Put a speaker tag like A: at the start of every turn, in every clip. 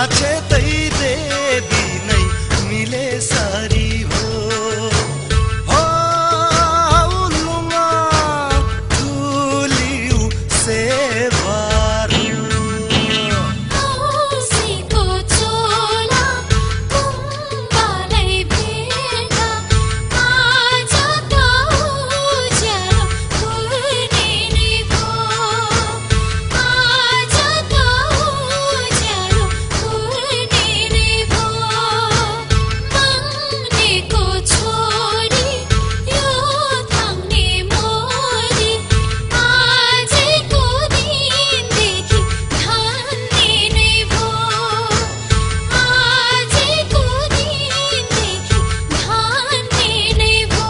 A: अक्षतै देवी नै मिले सारी हो लुङ्गा ठुलिउ सेवारो
B: औँसीको चोला कुम्बालै भेला आज त उज्यालो हुने नै भो आज त उज्यालो हुने नै भो माग्नेको छोरी यो थाङ्ने मोरी आजको दिनदेखि ठान्ने नै भो आजको दिनदेखि ठान्ने नै भो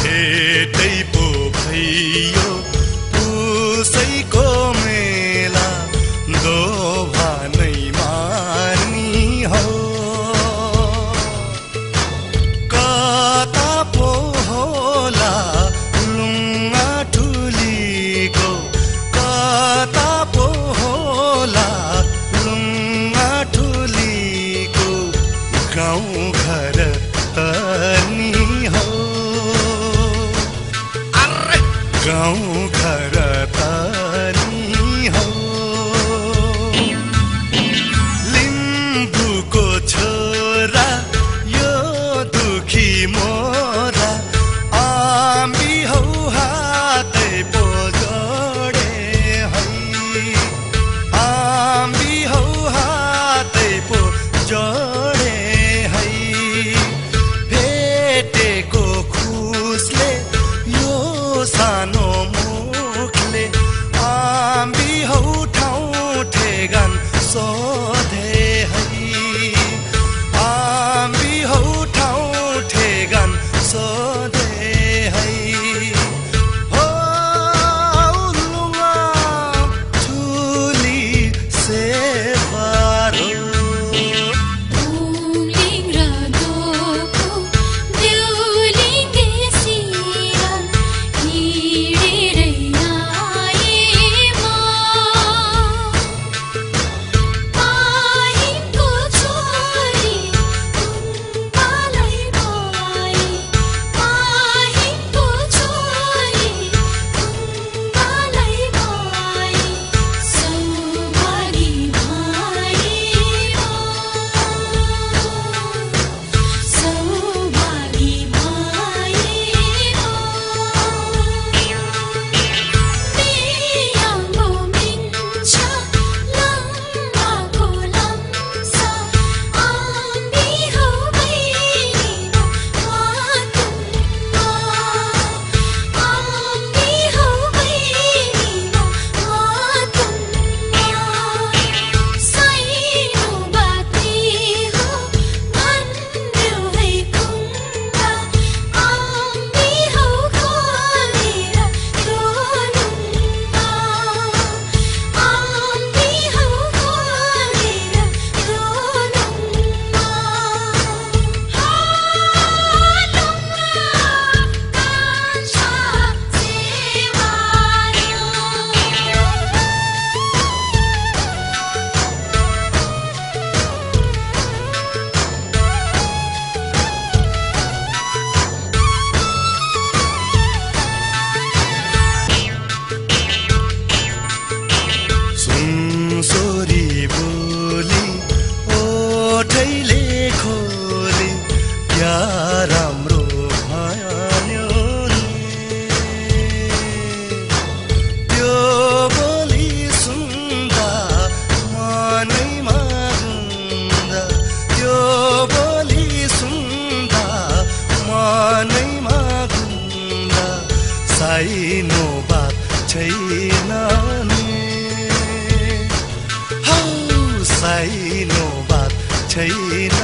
A: भेटै पो भइयो उसैको मेला दोभा नै मानी हो कता पो होला लुङ्गा ठुलीको कता पो होला लुङ्गा ठुलीको गाउँ घर तनी हो गाउँ घर तनी हो लिम्बुको छोरा यो दुखी मोरा आम्बी हौ हातै पो जोडे है आम्बी हौ हातै पो जोडे है भेटेको खुसले यो सानो मुखले आम्बी हौ ठाउँ ठेगान सोधे है आम्बी हौ ठाउँ ठेगान सोधे है हो लुङ्गा ठुली सेवारो
B: उम्लिङ र दोको देउलिङ देशिरा हिँडेरै आएमा पाहिङको छोरी कुम्बालै भई पाहिङको छोरी कुम्बालै भई सौभागी भाइ सौभागी भाइ बियाङ्गो मिन्छ लम्बाको लम्सा आम्बी हौ बहिनीमा वातुङ्गा आम्बी हौ बहिनीमा वातुङ्गा साइनो बाती हो भन्देऊ है कुङ्गा आम्बी हौ खोलेर रोनुङ्गा आम्बी हौ खोलेर रोनुङ्गा कान्छा
A: सुनसोरी बोली ओठैले खोली क्या राम्रो भयो त्यो बोली सुन्दा मनैमा गुन्दा त्यो बोली सुन्दा मनैमा गुन्दा साइनो बात छैन नि हौ साइनो बात छैन